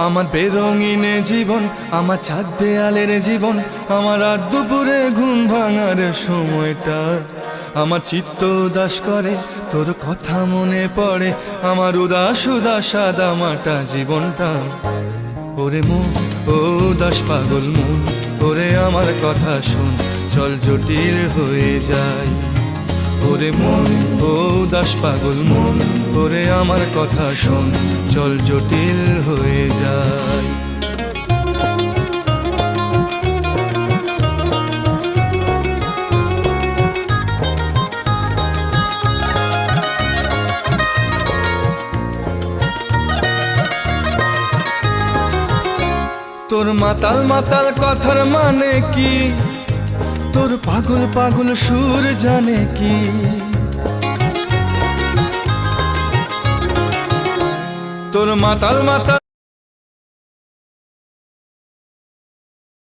আমার বেরঙিনে জীবন, আমার ছাদ দেয়ালের জীবন, আমার রাত দুপুরে ঘুম ভাঙার সময়টা। আমার চিত্ত উদাস করে, তোর কথা মনে পড়ে, আমার উদাস উদাস সাদা মাটা জীবনটা। ওরে মন, ও উদাস পাগল মন, ওরে আমার কথা শোন, চল জটিল হয়ে যায়। ওরে মন, ও উদাস পাগল মন, ওরে আমার কথা শোন, চল জটিল হয়ে যায়। তোর মাতাল মাতাল কথার মানে কি, তোর পাগল পাগল সুর জানে কি? তোর মাতাল মাতাল